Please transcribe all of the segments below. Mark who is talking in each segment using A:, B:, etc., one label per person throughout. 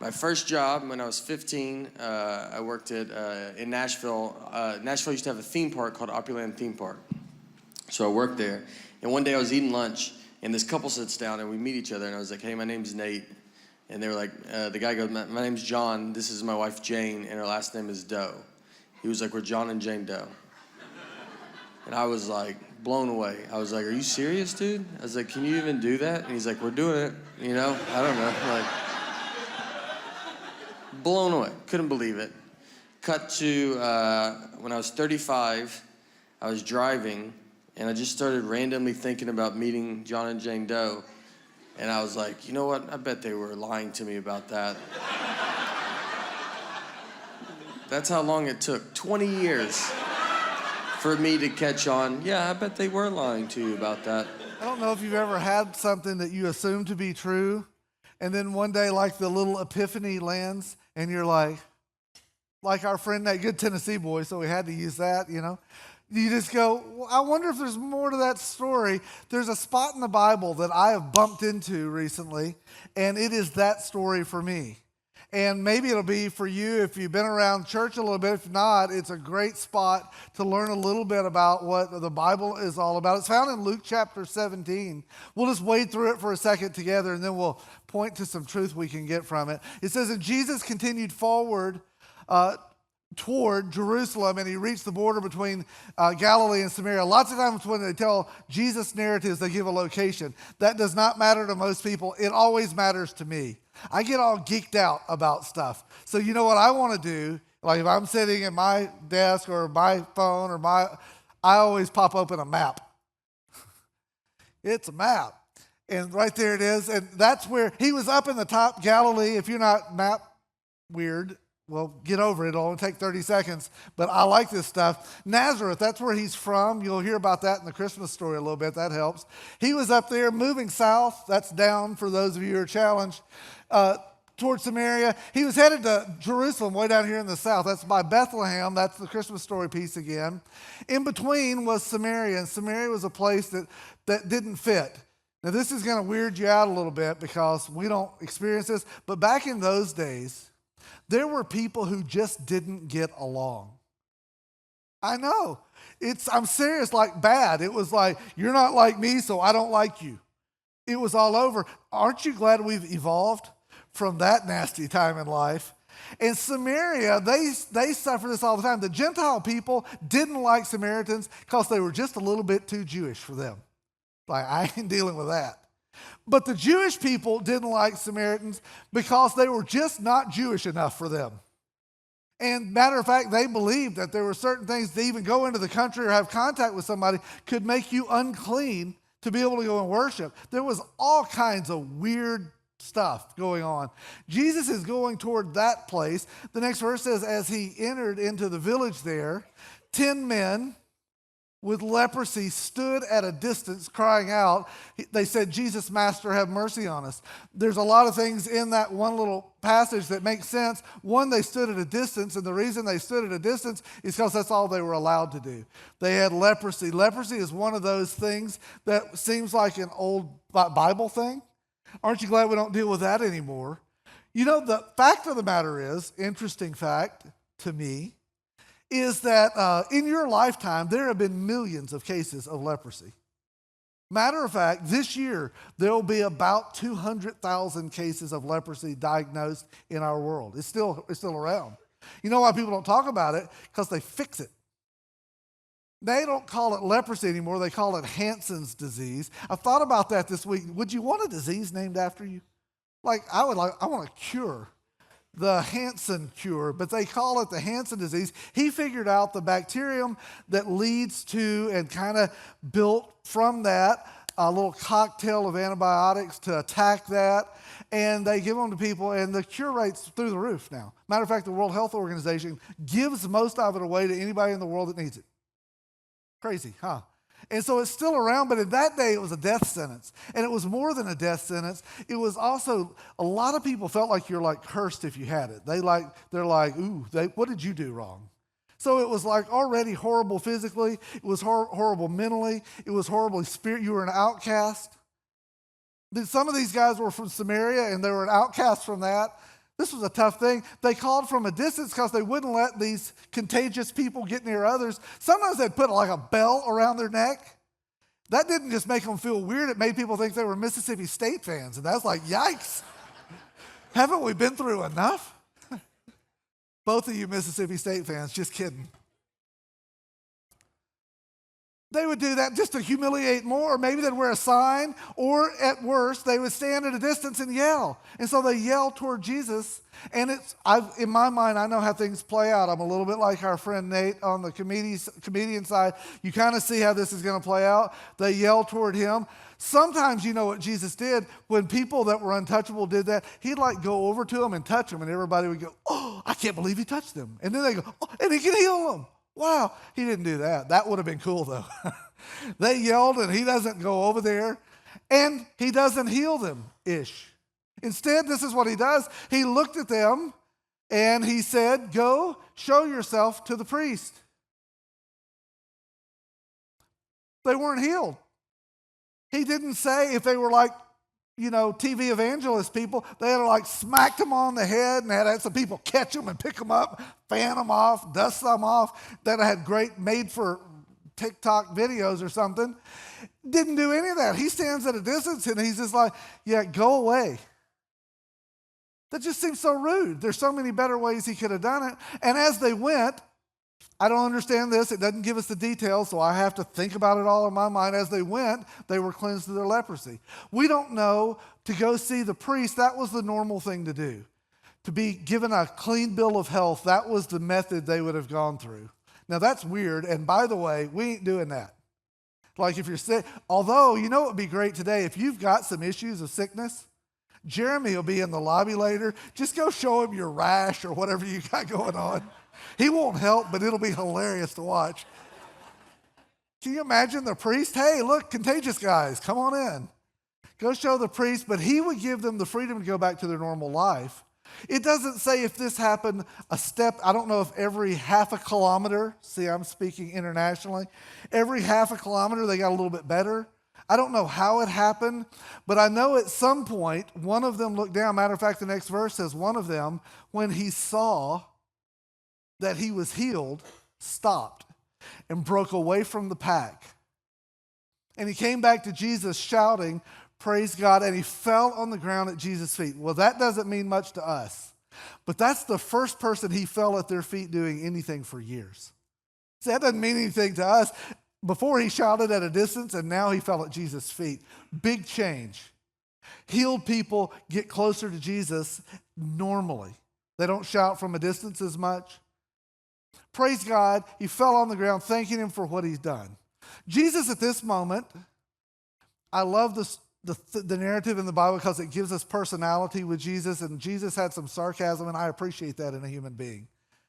A: My first job when I was 15, I worked in Nashville. Nashville used to have a theme park called Opryland Theme Park. So I worked there. And one day I was eating lunch, and this couple sits down, and we meet each other. And I was like, hey, my name's Nate. And they were like, the guy goes, my name's John. This is my wife, Jane, and her last name is Doe. He was like, we're John and Jane Doe. And I was like blown away. I was like, are you serious, dude? I was like, can you even do that? And he's like, we're doing it. You know, I don't know. Like, blown away. Couldn't believe it. Cut to when I was 35, I was driving, and I just started randomly thinking about meeting John and Jane Doe. And I was like, you know what? I bet they were lying to me about that. That's how long it took. 20 years for me to catch on. Yeah, I bet they were lying to you about that.
B: I don't know if you've ever had something that you assumed to be true, and then one day, like the little epiphany lands, and you're like our friend, that good Tennessee boy, so we had to use that, you know. You just go, well, I wonder if there's more to that story. There's a spot in the Bible that I have bumped into recently, and it is that story for me. And maybe it'll be for you if you've been around church a little bit. If not, it's a great spot to learn a little bit about what the Bible is all about. It's found in Luke chapter 17. We'll just wade through it for a second together, and then we'll point to some truth we can get from it. It says, and Jesus continued forward toward Jerusalem, and he reached the border between Galilee and Samaria. Lots of times when they tell Jesus narratives, they give a location. That does not matter to most people. It always matters to me. I get all geeked out about stuff. So you know what I want to do? Like if I'm sitting at my desk or my phone I always pop open a map. It's a map. And right there it is. And that's where he was up in the top, Galilee. If you're not map weird, well, get over it. It'll only take 30 seconds. But I like this stuff. Nazareth, that's where he's from. You'll hear about that in the Christmas story a little bit. That helps. He was up there moving south. That's down for those of you who are challenged. Towards Samaria. He was headed to Jerusalem, way down here in the south. That's by Bethlehem. That's the Christmas story piece again. In between was Samaria, and Samaria was a place that didn't fit. Now, this is going to weird you out a little bit because we don't experience this, but back in those days, there were people who just didn't get along. I know. I'm serious, like bad. It was like, you're not like me, so I don't like you. It was all over. Aren't you glad we've evolved from that nasty time in life? In Samaria, they suffer this all the time. The Gentile people didn't like Samaritans because they were just a little bit too Jewish for them. Like, I ain't dealing with that. But the Jewish people didn't like Samaritans because they were just not Jewish enough for them. And matter of fact, they believed that there were certain things to even go into the country or have contact with somebody could make you unclean to be able to go and worship. There was all kinds of weird stuff going on. Jesus is going toward that place. The next verse says, as he entered into the village there, 10 men with leprosy stood at a distance crying out. They said, Jesus, Master, have mercy on us. There's a lot of things in that one little passage that make sense. One, they stood at a distance, and the reason they stood at a distance is because that's all they were allowed to do. They had leprosy. Leprosy is one of those things that seems like an old Bible thing. Aren't you glad we don't deal with that anymore? You know, the fact of the matter is, interesting fact to me, is that in your lifetime, there have been millions of cases of leprosy. Matter of fact, this year, there will be about 200,000 cases of leprosy diagnosed in our world. It's still around. You know why people don't talk about it? Because they fix it. They don't call it leprosy anymore. They call it Hansen's disease. I thought about that this week. Would you want a disease named after you? I want a cure. The Hansen cure, but they call it the Hansen disease. He figured out the bacterium that leads to and kind of built from that a little cocktail of antibiotics to attack that, and they give them to people, and the cure rate's through the roof now. Matter of fact, the World Health Organization gives most of it away to anybody in the world that needs it. Crazy, huh? And so it's still around, but in that day it was a death sentence. And it was more than a death sentence. It was also, a lot of people felt like you're like cursed if you had it. They're like, ooh, what did you do wrong? So it was like already horrible physically. It was horrible mentally. It was horribly spiritually. You were an outcast. Some of these guys were from Samaria and they were an outcast from that. This was a tough thing. They called from a distance because they wouldn't let these contagious people get near others. Sometimes they'd put like a bell around their neck. That didn't just make them feel weird. It made people think they were Mississippi State fans. And that's like, yikes. Haven't we been through enough? Both of you Mississippi State fans, just kidding. They would do that just to humiliate more, or maybe they'd wear a sign, or at worst, they would stand at a distance and yell. And so they yelled toward Jesus. And in my mind, I know how things play out. I'm a little bit like our friend Nate on the comedian side. You kind of see how this is going to play out. They yell toward him. Sometimes you know what Jesus did. When people that were untouchable did that, he'd like go over to them and touch them, and everybody would go, "Oh, I can't believe he touched them." And then they go, "Oh, and he can heal them." Wow, he didn't do that. That would have been cool, though. They yelled, and he doesn't go over there, and he doesn't heal them-ish. Instead, this is what he does. He looked at them, and he said, "Go, show yourself to the priest." They weren't healed. He didn't say if they were like, TV evangelist people, they had to like smack them on the head and had some people catch them and pick them up, fan them off, dust them off. That had great made for TikTok videos or something. Didn't do any of that. He stands at a distance and he's just like, "Yeah, go away." That just seems so rude. There's so many better ways he could have done it. And as they went, I don't understand this. It doesn't give us the details, so I have to think about it all in my mind. As they went, they were cleansed of their leprosy. We don't know to go see the priest. That was the normal thing to do. To be given a clean bill of health, that was the method they would have gone through. Now, that's weird, and by the way, we ain't doing that. Like if you're sick, although, it would be great today, if you've got some issues of sickness, Jeremy will be in the lobby later. Just go show him your rash or whatever you got going on. He won't help, but it'll be hilarious to watch. Can you imagine the priest? "Hey, look, contagious guys, come on in." Go show the priest, but he would give them the freedom to go back to their normal life. It doesn't say if this happened a step, I don't know if every half a kilometer, see, I'm speaking internationally, every half a kilometer they got a little bit better. I don't know how it happened, but I know at some point one of them looked down. Matter of fact, the next verse says one of them, when he saw that he was healed, stopped and broke away from the pack. And he came back to Jesus shouting, "Praise God," and he fell on the ground at Jesus' feet. Well, that doesn't mean much to us, but that's the first person he fell at their feet doing anything for years. So that doesn't mean anything to us. Before he shouted at a distance, and now he fell at Jesus' feet. Big change. Healed people get closer to Jesus normally. They don't shout from a distance as much. Praise God, he fell on the ground thanking him for what he's done. Jesus at this moment, I love the narrative in the Bible because it gives us personality with Jesus, and Jesus had some sarcasm, and I appreciate that in a human being.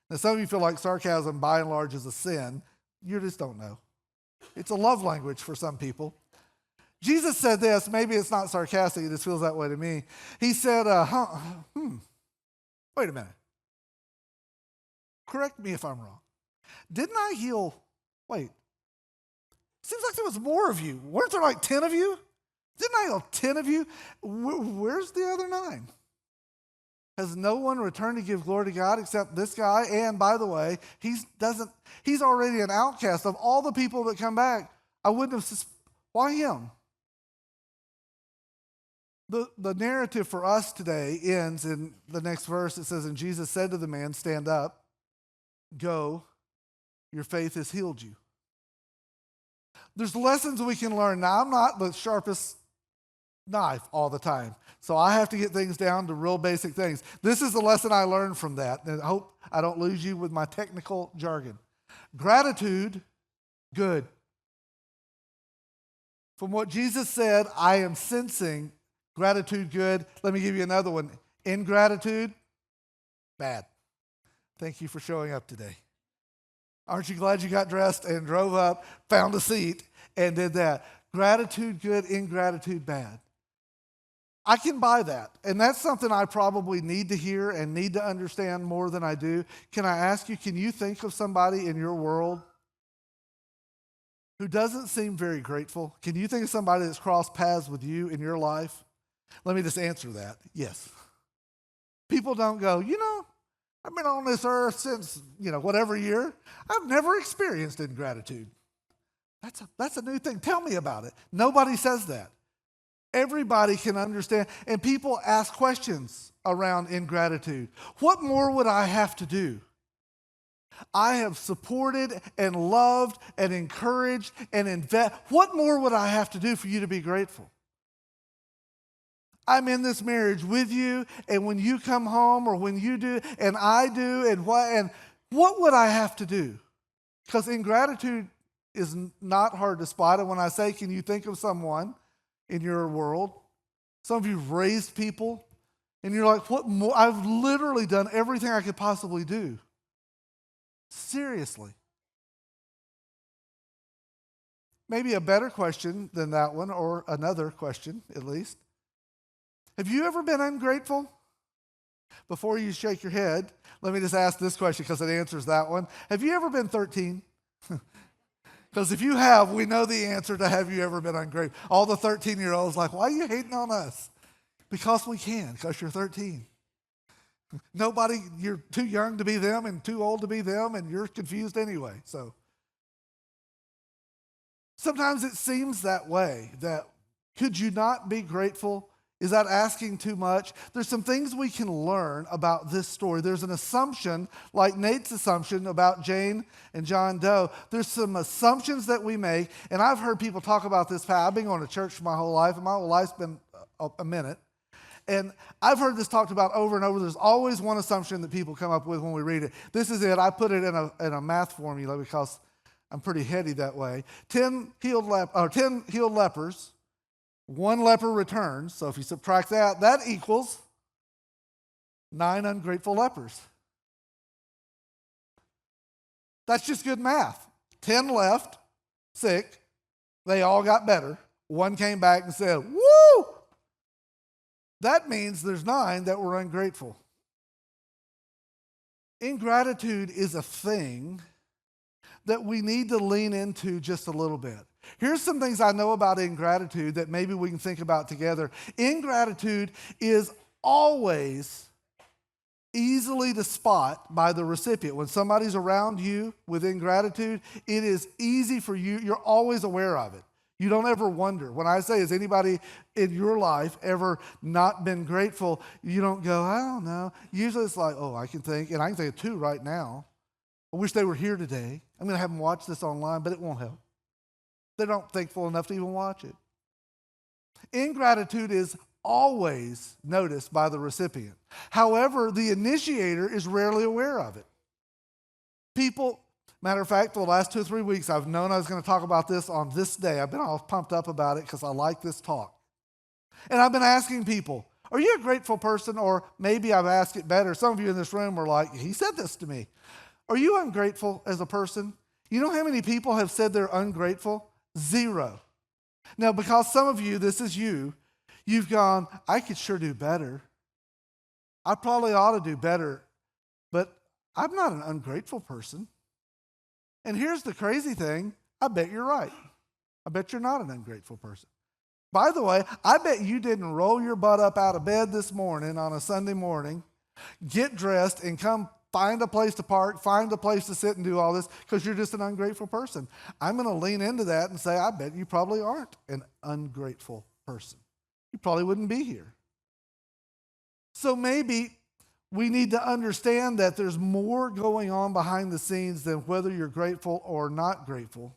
B: Now, some of you feel like sarcasm by and large is a sin. You just don't know. It's a love language for some people. Jesus said this, maybe it's not sarcastic, it just feels that way to me. He said, wait a minute. Correct me if I'm wrong. Didn't I heal? Wait. Seems like there was more of you. Weren't there like 10 of you? Didn't I heal 10 of you? Where's the other 9? Has no one returned to give glory to God except this guy? And by the way, he's already an outcast. Of all the people that come back, I wouldn't have, why him? The narrative for us today ends in the next verse. It says, "And Jesus said to the man, 'Stand up, go, your faith has healed you.'" There's lessons we can learn. Now, I'm not the sharpest knife all the time, so I have to get things down to real basic things. This is the lesson I learned from that, and I hope I don't lose you with my technical jargon. Gratitude, good. From what Jesus said, I am sensing gratitude, good. Let me give you another one. Ingratitude, bad. Thank you for showing up today. Aren't you glad you got dressed and drove up, found a seat, and did that? Gratitude, good. Ingratitude, bad. I can buy that. And that's something I probably need to hear and need to understand more than I do. Can I ask you, can you think of somebody in your world who doesn't seem very grateful? Can you think of somebody that's crossed paths with you in your life? Let me just answer that. Yes. People don't go, I've been on this earth since, whatever year. I've never experienced ingratitude. That's a new thing. Tell me about it. Nobody says that. Everybody can understand. And people ask questions around ingratitude. What more would I have to do? I have supported and loved and encouraged and invested. What more would I have to do for you to be grateful? I'm in this marriage with you, and when you come home or when you do, and I do, and what would I have to do? Because ingratitude is not hard to spot. And when I say, can you think of someone in your world? Some of you have raised people, and you're like, what more? I've literally done everything I could possibly do. Seriously. Maybe a better question than that one, or another question at least. Have you ever been ungrateful? Before you shake your head, let me just ask this question because it answers that one. Have you ever been 13? Because if you have, we know the answer to have you ever been ungrateful. All the 13-year-olds like, why are you hating on us? Because we can, because you're 13. Nobody, you're too young to be them and too old to be them, and you're confused anyway. So sometimes it seems that way, that could you not be grateful? Is that asking too much? There's some things we can learn about this story. There's an assumption, like Nate's assumption about Jane and John Doe. There's some assumptions that we make, and I've heard people talk about this. I've been going to church for my whole life, and my whole life's been a minute. And I've heard this talked about over and over. There's always one assumption that people come up with when we read it. This is it. I put it in a math formula because I'm pretty heady that way. 10 healed lepers. 1 leper returns, so if you subtract that, that equals 9 ungrateful lepers. That's just good math. 10 left, sick. They all got better. 1 came back and said, woo! That means there's 9 that were ungrateful. Ingratitude is a thing that we need to lean into just a little bit. Here's some things I know about ingratitude that maybe we can think about together. Ingratitude is always easily to spot by the recipient. When somebody's around you with ingratitude, it is easy for you. You're always aware of it. You don't ever wonder. When I say, has anybody in your life ever not been grateful, you don't go, I don't know. Usually it's like, oh, I can think of 2 right now. I wish they were here today. I'm going to have them watch this online, but it won't help. They're not thankful enough to even watch it. Ingratitude is always noticed by the recipient. However, the initiator is rarely aware of it. People, matter of fact, for the last 2 or 3 weeks, I've known I was going to talk about this on this day. I've been all pumped up about it because I like this talk. And I've been asking people, are you a grateful person? Or maybe I've asked it better. Some of you in this room are like, he said this to me. Are you ungrateful as a person? You know how many people have said they're ungrateful? 0. Now, because some of you, this is you've gone, I could sure do better. I probably ought to do better, but I'm not an ungrateful person. And here's the crazy thing, I bet you're right. I bet you're not an ungrateful person. By the way, I bet you didn't roll your butt up out of bed this morning on a Sunday morning, get dressed, and come find a place to park, find a place to sit and do all this because you're just an ungrateful person. I'm going to lean into that and say, I bet you probably aren't an ungrateful person. You probably wouldn't be here. So maybe we need to understand that there's more going on behind the scenes than whether you're grateful or not grateful.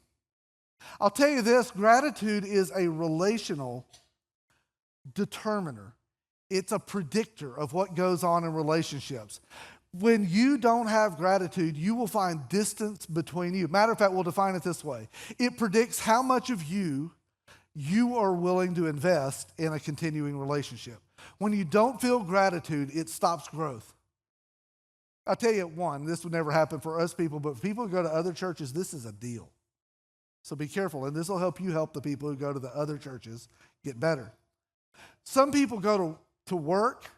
B: I'll tell you this, gratitude is a relational determiner. It's a predictor of what goes on in relationships. When you don't have gratitude, you will find distance between you. Matter of fact, we'll define it this way. It predicts how much of you are willing to invest in a continuing relationship. When you don't feel gratitude, it stops growth. I'll tell you this would never happen for us people, but for people who go to other churches, this is a deal. So be careful, and this will help you help the people who go to the other churches get better. Some people go to work,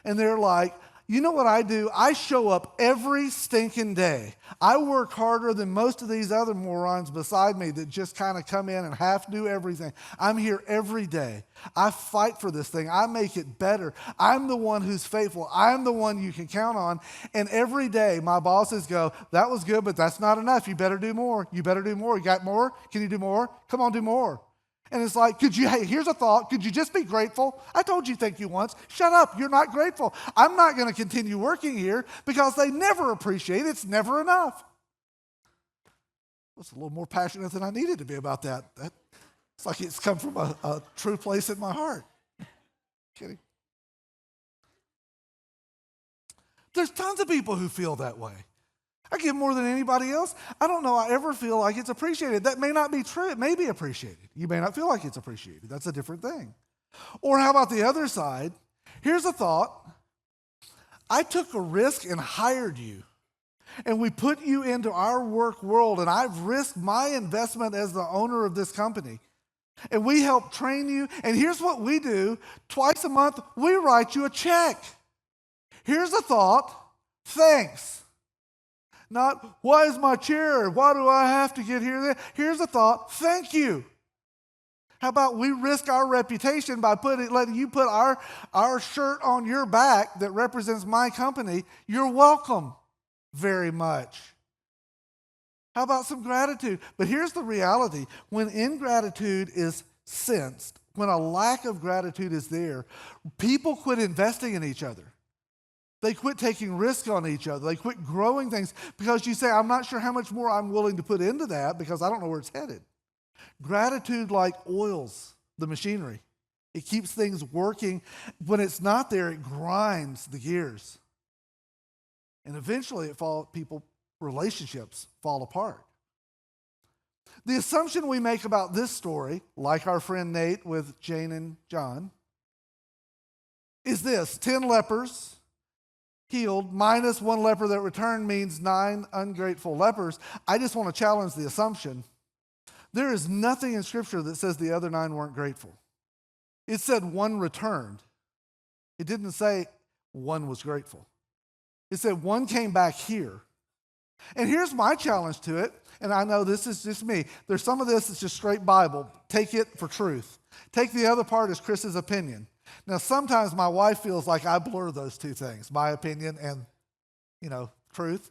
B: and they're like, You know what I do? I show up every stinking day. I work harder than most of these other morons beside me that just kind of come in and half do everything. I'm here every day. I fight for this thing. I make it better. I'm the one who's faithful. I'm the one you can count on. And every day my bosses go, that was good, but that's not enough. You better do more. You better do more. You got more? Can you do more? Come on, do more. And it's like, hey, here's a thought. Could you just be grateful? I told you thank you once. Shut up. You're not grateful. I'm not going to continue working here because they never appreciate it. It's never enough. I was a little more passionate than I needed to be about that. It's like it's come from a true place in my heart. Kidding. There's tons of people who feel that way. I give more than anybody else. I don't know I ever feel like it's appreciated. That may not be true. It may be appreciated. You may not feel like it's appreciated. That's a different thing. Or how about the other side? Here's a thought. I took a risk and hired you. And we put you into our work world, and I've risked my investment as the owner of this company. And we help train you. And here's what we do. Twice a month, we write you a check. Here's a thought. Thanks. Not, why is my chair? Why do I have to get here? Here's a thought. Thank you. How about we risk our reputation by letting you put our shirt on your back that represents my company? You're welcome very much. How about some gratitude? But here's the reality. When ingratitude is sensed, when a lack of gratitude is there, people quit investing in each other. They quit taking risks on each other. They quit growing things because you say, I'm not sure how much more I'm willing to put into that because I don't know where it's headed. Gratitude like oils the machinery. It keeps things working. When it's not there, it grinds the gears. And eventually relationships fall apart. The assumption we make about this story, like our friend Nate with Jane and John, is this: 10 lepers healed minus 1 leper that returned means 9 ungrateful lepers. I just want to challenge the assumption. There is nothing in Scripture that says the other 9 weren't grateful. It said 1 returned. It didn't say 1 was grateful. It said 1 came back here. And here's my challenge to it, and I know this is just me. There's some of this that's just straight Bible. Take it for truth. Take the other part as Kris's opinion. Now, sometimes my wife feels like I blur those two things, my opinion and, truth,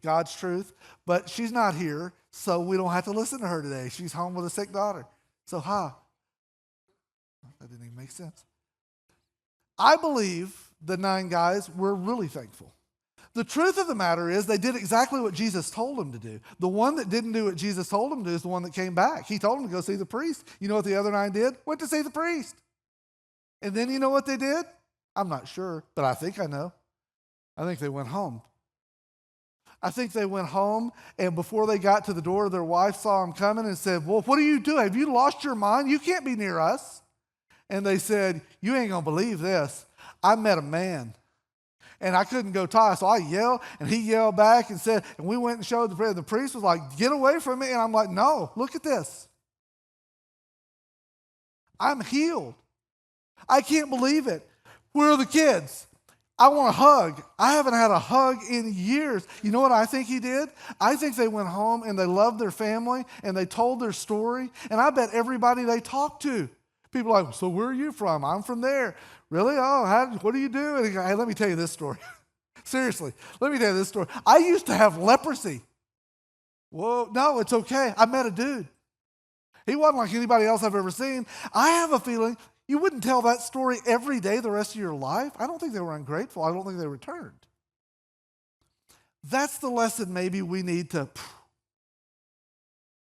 B: God's truth. But she's not here, so we don't have to listen to her today. She's home with a sick daughter. So, That didn't even make sense. I believe the 9 guys were really thankful. The truth of the matter is they did exactly what Jesus told them to do. The one that didn't do what Jesus told them to do is the one that came back. He told them to go see the priest. You know what the other 9 did? Went to see the priest. And then you know what they did? I'm not sure, but I think I know. I think they went home. I think they went home, and before they got to the door, their wife saw them coming and said, well, what are you doing? Have you lost your mind? You can't be near us. And they said, you ain't going to believe this. I met a man, and I couldn't go talk, so I yelled, and he yelled back and said, and we went and showed the priest. The priest was like, get away from me. And I'm like, no, look at this. I'm healed. I can't believe it. Where are the kids? I want a hug. I haven't had a hug in years. You know what I think he did? I think they went home and they loved their family and they told their story. And I bet everybody they talked to, people are like, so where are you from? I'm from there. Really? Oh, what do you do? And he goes, hey, let me tell you this story. Seriously, let me tell you this story. I used to have leprosy. Whoa, no, it's okay. I met a dude. He wasn't like anybody else I've ever seen. I have a feeling you wouldn't tell that story every day the rest of your life. I don't think they were ungrateful. I don't think they returned. That's the lesson maybe we need to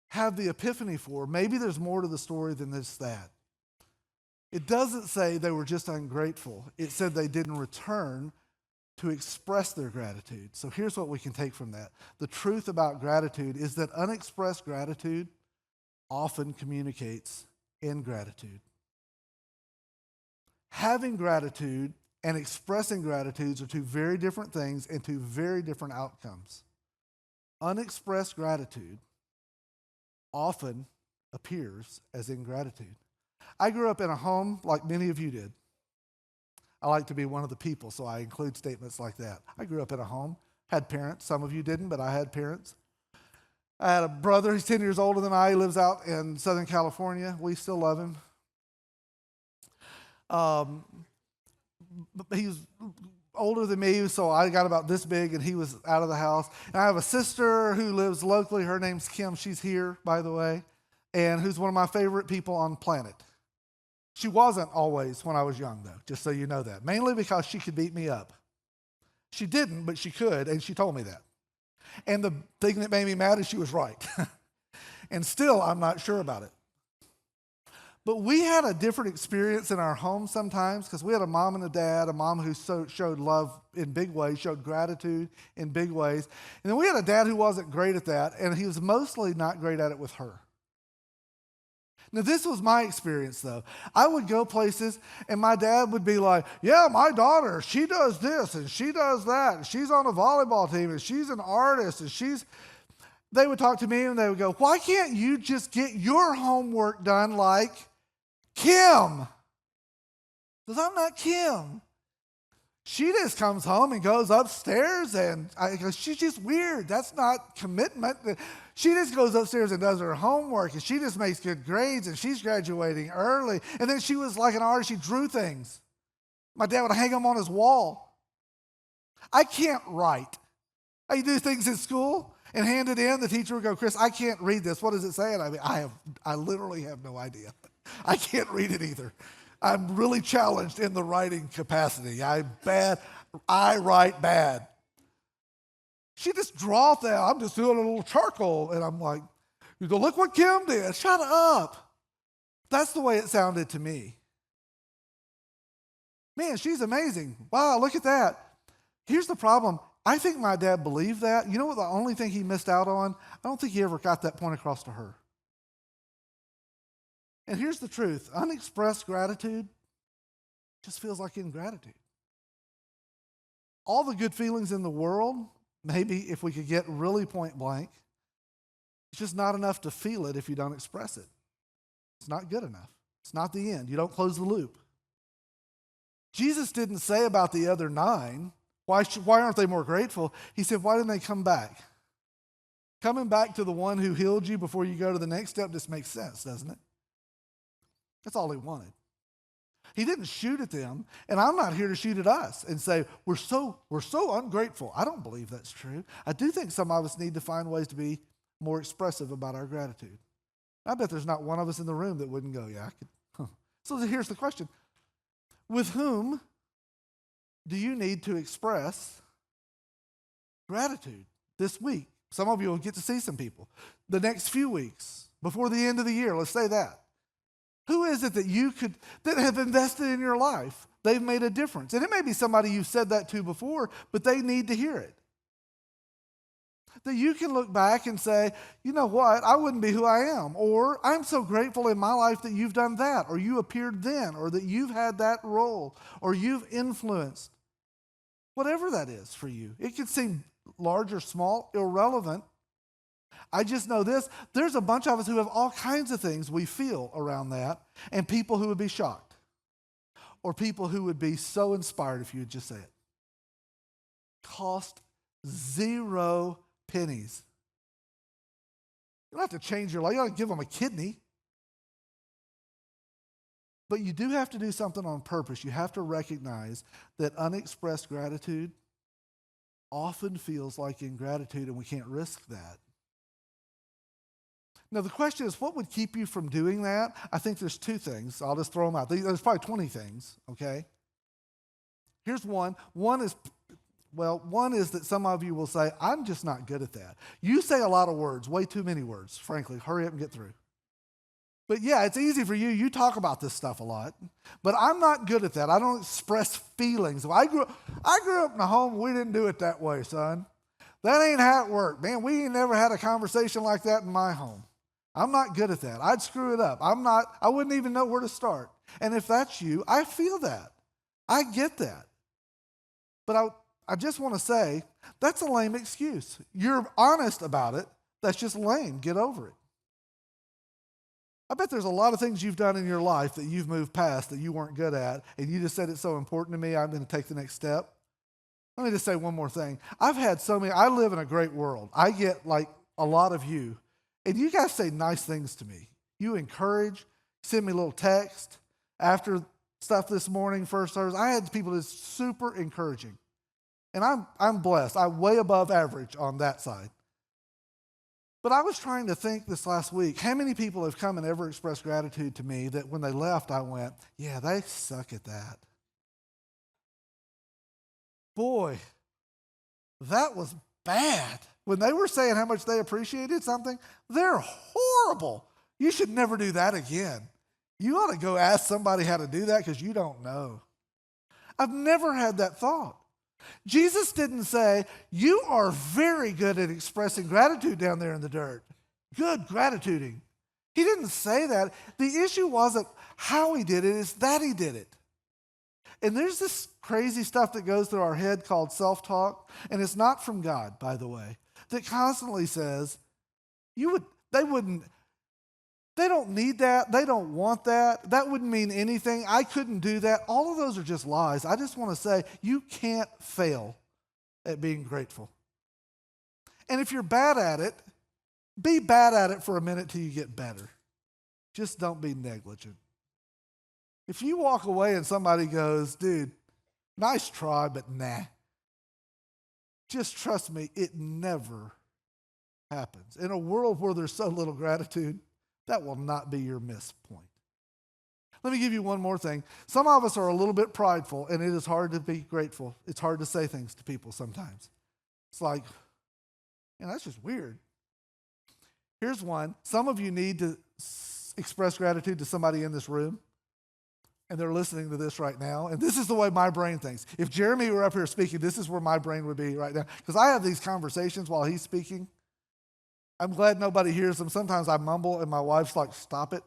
B: have the epiphany for. Maybe there's more to the story than just that. It doesn't say they were just ungrateful. It said they didn't return to express their gratitude. So here's what we can take from that. The truth about gratitude is that unexpressed gratitude often communicates ingratitude. Having gratitude and expressing gratitude are 2 very different things and 2 very different outcomes. Unexpressed gratitude often appears as ingratitude. I grew up in a home like many of you did. I like to be one of the people, so I include statements like that. I grew up in a home, had parents. Some of you didn't, but I had parents. I had a brother, he's 10 years older than I. He lives out in Southern California. We still love him. He was older than me, so I got about this big, and he was out of the house. And I have a sister who lives locally. Her name's Kim. She's here, by the way, and who's one of my favorite people on the planet. She wasn't always when I was young, though, just so you know that. Mainly because she could beat me up. She didn't, but she could, and she told me that. And the thing that made me mad is she was right. And still, I'm not sure about it. But we had a different experience in our home sometimes because we had a mom and a dad, a mom who showed love in big ways, showed gratitude in big ways. And then we had a dad who wasn't great at that, and he was mostly not great at it with her. Now, this was my experience, though. I would go places, and my dad would be like, yeah, my daughter, she does this, and she does that, and she's on a volleyball team, and she's an artist, and they would talk to me, and they would go, why can't you just get your homework done like Kim? Because I'm not Kim. She just comes home and goes upstairs, and I go, she's just weird. That's not commitment. She just goes upstairs and does her homework, and she just makes good grades, and she's graduating early. And then she was like an artist. She drew things. My dad would hang them on his wall. I can't write. I do things in school and hand it in. The teacher would go, Kris, I can't read this. What does it say? And I literally have no idea. I can't read it either. I'm really challenged in the writing capacity. I'm bad. I write bad. She just draws that. I'm just doing a little charcoal. And I'm like, you go, look what Kim did. Shut up. That's the way it sounded to me. Man, she's amazing. Wow, look at that. Here's the problem. I think my dad believed that. You know what the only thing he missed out on? I don't think he ever got that point across to her. And here's the truth. Unexpressed gratitude just feels like ingratitude. All the good feelings in the world, maybe if we could get really point blank, it's just not enough to feel it if you don't express it. It's not good enough. It's not the end. You don't close the loop. Jesus didn't say about the other 9, why aren't they more grateful? He said, why didn't they come back? Coming back to the one who healed you before you go to the next step just makes sense, doesn't it? That's all he wanted. He didn't shoot at them, and I'm not here to shoot at us and say, we're so ungrateful. I don't believe that's true. I do think some of us need to find ways to be more expressive about our gratitude. I bet there's not one of us in the room that wouldn't go, yeah, I could. Huh. So here's the question. With whom do you need to express gratitude this week? Some of you will get to see some people. The next few weeks, before the end of the year, let's say that. Who is it that have invested in your life? They've made a difference. And it may be somebody you've said that to before, but they need to hear it. That you can look back and say, you know what, I wouldn't be who I am. Or I'm so grateful in my life that you've done that, or you appeared then, or that you've had that role, or you've influenced. Whatever that is for you. It could seem large or small, irrelevant. I just know this, there's a bunch of us who have all kinds of things we feel around that, and people who would be shocked, or people who would be so inspired if you would just say it. Cost 0 pennies. You don't have to change your life. You don't have to give them a kidney. But you do have to do something on purpose. You have to recognize that unexpressed gratitude often feels like ingratitude, and we can't risk that. Now, the question is, what would keep you from doing that? I think there's 2 things. I'll just throw them out. There's probably 20 things, okay? Here's one. One is that some of you will say, I'm just not good at that. You say a lot of words, way too many words, frankly. Hurry up and get through. But yeah, it's easy for you. You talk about this stuff a lot. But I'm not good at that. I don't express feelings. I grew up in a home, we didn't do it that way, son. That ain't how it worked. Man, we ain't never had a conversation like that in my home. I'm not good at that. I'd screw it up. I wouldn't even know where to start. And if that's you, I feel that. I get that. But I just want to say, that's a lame excuse. You're honest about it. That's just lame. Get over it. I bet there's a lot of things you've done in your life that you've moved past that you weren't good at, and you just said it's so important to me, I'm going to take the next step. Let me just say one more thing. I've had so many, I live in a great world. I get like a lot of you, and you guys say nice things to me. You encourage, send me a little text after stuff this morning, first service. I had people that's super encouraging. And I'm blessed. I'm way above average on that side. But I was trying to think this last week, how many people have come and ever expressed gratitude to me that when they left, I went, yeah, they suck at that. Boy, that was bad. When they were saying how much they appreciated something, they're horrible. You should never do that again. You ought to go ask somebody how to do that because you don't know. I've never had that thought. Jesus didn't say, you are very good at expressing gratitude down there in the dirt. Good gratituding. He didn't say that. The issue wasn't how he did it, it's that he did it. And there's this crazy stuff that goes through our head called self-talk, and it's not from God, by the way, that constantly says, they don't need that, they don't want that, that wouldn't mean anything, I couldn't do that. All of those are just lies. I just want to say, you can't fail at being grateful. And if you're bad at it, be bad at it for a minute till you get better. Just don't be negligent. If you walk away and somebody goes, dude, nice try, but nah, just trust me, it never happens. In a world where there's so little gratitude, that will not be your miss point. Let me give you one more thing. Some of us are a little bit prideful, and it is hard to be grateful. It's hard to say things to people sometimes. It's like, man, that's just weird. Here's one. Some of you need to express gratitude to somebody in this room, and they're listening to this right now, and this is the way my brain thinks. If Jeremy were up here speaking, this is where my brain would be right now, because I have these conversations while he's speaking. I'm glad nobody hears them. Sometimes I mumble, and my wife's like, stop it.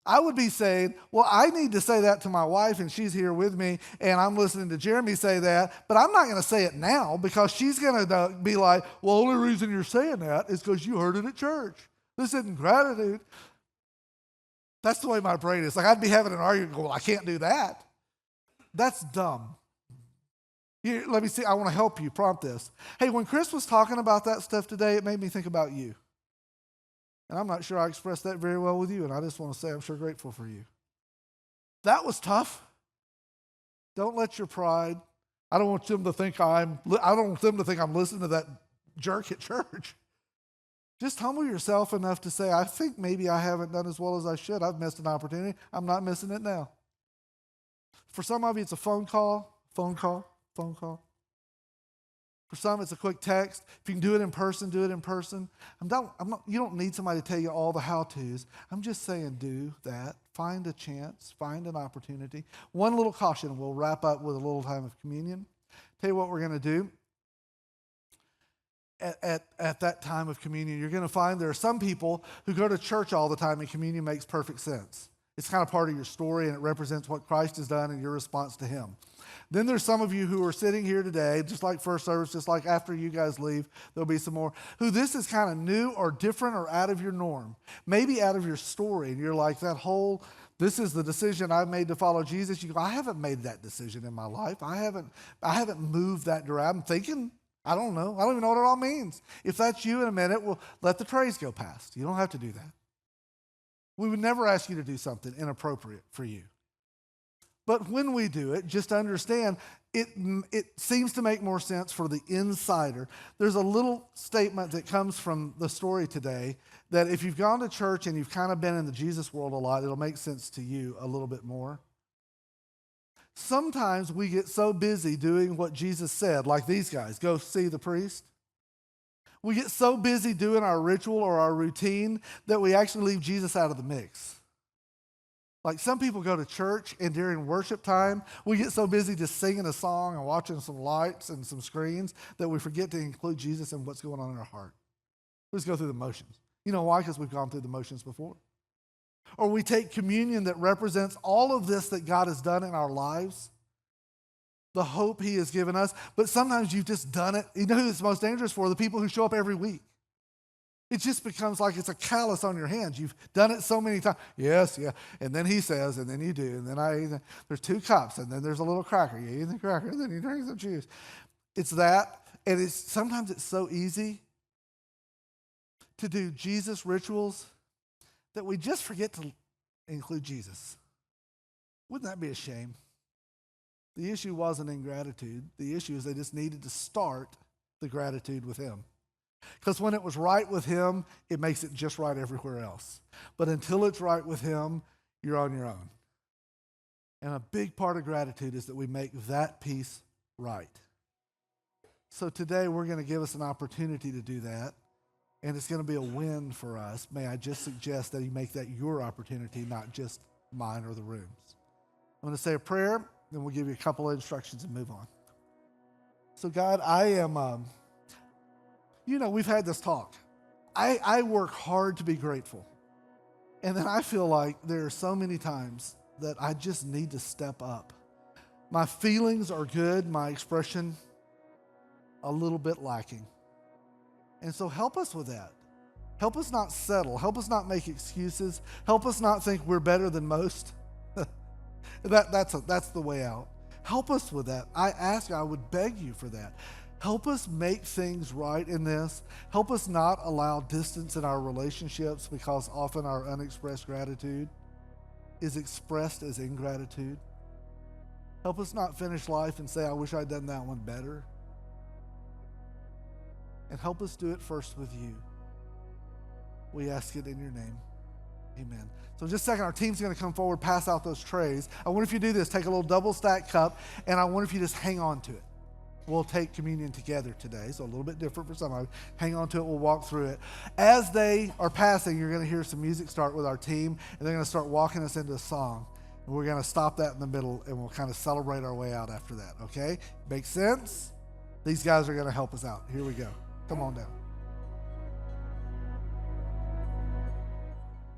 B: I would be saying, well, I need to say that to my wife, and she's here with me, and I'm listening to Jeremy say that, but I'm not going to say it now because she's going to be like, well, the only reason you're saying that is because you heard it at church. This isn't gratitude. That's the way my brain is. Like, I'd be having an argument, well, I can't do that. That's dumb. Here, let me see. I want to help you prompt this. Hey, when Kris was talking about that stuff today, it made me think about you. And I'm not sure I expressed that very well with you, and I just want to say I'm sure grateful for you. That was tough. Don't let your pride. I don't want them to think I'm listening to that jerk at church. Just humble yourself enough to say, I think maybe I haven't done as well as I should. I've missed an opportunity. I'm not missing it now. For some of you, it's a phone call. For some, it's a quick text. If you can do it in person, do it in person. You don't need somebody to tell you all the how-tos. I'm just saying do that. Find a chance. Find an opportunity. One little caution. We'll wrap up with a little time of communion. Tell you what we're going to do. At that time of communion, you're going to find there are some people who go to church all the time and communion makes perfect sense. It's kind of part of your story and it represents what Christ has done and your response to him. Then there's some of you who are sitting here today, just like first service, just like after you guys leave, there'll be some more, who this is kind of new or different or out of your norm, maybe out of your story, and you're like, this is the decision I made to follow Jesus. You go, I haven't made that decision in my life. I haven't moved that direction. I'm thinking, I don't know. I don't even know what it all means. If that's you in a minute, we'll let the trays go past. You don't have to do that. We would never ask you to do something inappropriate for you. But when we do it, just understand, it seems to make more sense for the insider. There's a little statement that comes from the story today that if you've gone to church and you've kind of been in the Jesus world a lot, it'll make sense to you a little bit more. Sometimes we get so busy doing what Jesus said, like these guys, go see the priest. We get so busy doing our ritual or our routine that we actually leave Jesus out of the mix. Like some people go to church and during worship time, we get so busy just singing a song and watching some lights and some screens that we forget to include Jesus in what's going on in our heart. We just go through the motions. You know why? Because we've gone through the motions before. Or we take communion that represents all of this that God has done in our lives, the hope he has given us, but sometimes you've just done it. You know who it's most dangerous for? The people who show up every week. It just becomes like it's a callus on your hands. You've done it so many times. Yes, yeah. And then he says, and then you do. And then there's 2 cups, and then there's a little cracker. You eat the cracker, and then you drink some juice. It's that, and sometimes it's so easy to do Jesus rituals that we just forget to include Jesus. Wouldn't that be a shame? The issue wasn't ingratitude. The issue is they just needed to start the gratitude with him. Because when it was right with him, it makes it just right everywhere else. But until it's right with him, you're on your own. And a big part of gratitude is that we make that piece right. So today we're going to give us an opportunity to do that. And it's going to be a win for us. May I just suggest that you make that your opportunity, not just mine or the room's. I'm going to say a prayer, then we'll give you a couple of instructions and move on. So God, I am... we've had this talk. I work hard to be grateful. And then I feel like there are so many times that I just need to step up. My feelings are good, my expression a little bit lacking. And so help us with that. Help us not settle. Help us not make excuses. Help us not think we're better than most. That's the way out. Help us with that. I would beg you for that. Help us make things right in this. Help us not allow distance in our relationships, because often our unexpressed gratitude is expressed as ingratitude. Help us not finish life and say, I wish I'd done that one better. And help us do it first with you. We ask it in your name. Amen. So in just a second, our team's going to come forward, pass out those trays. I wonder if you do this, take a little double stack cup, and I wonder if you just hang on to it. We'll take communion together today, so a little bit different for some of you. Hang on to it, we'll walk through it. As they are passing, you're going to hear some music start with our team, and they're going to start walking us into a song. And we're going to stop that in the middle, and we'll kind of celebrate our way out after that, okay? Make sense? These guys are going to help us out. Here we go. Come on down.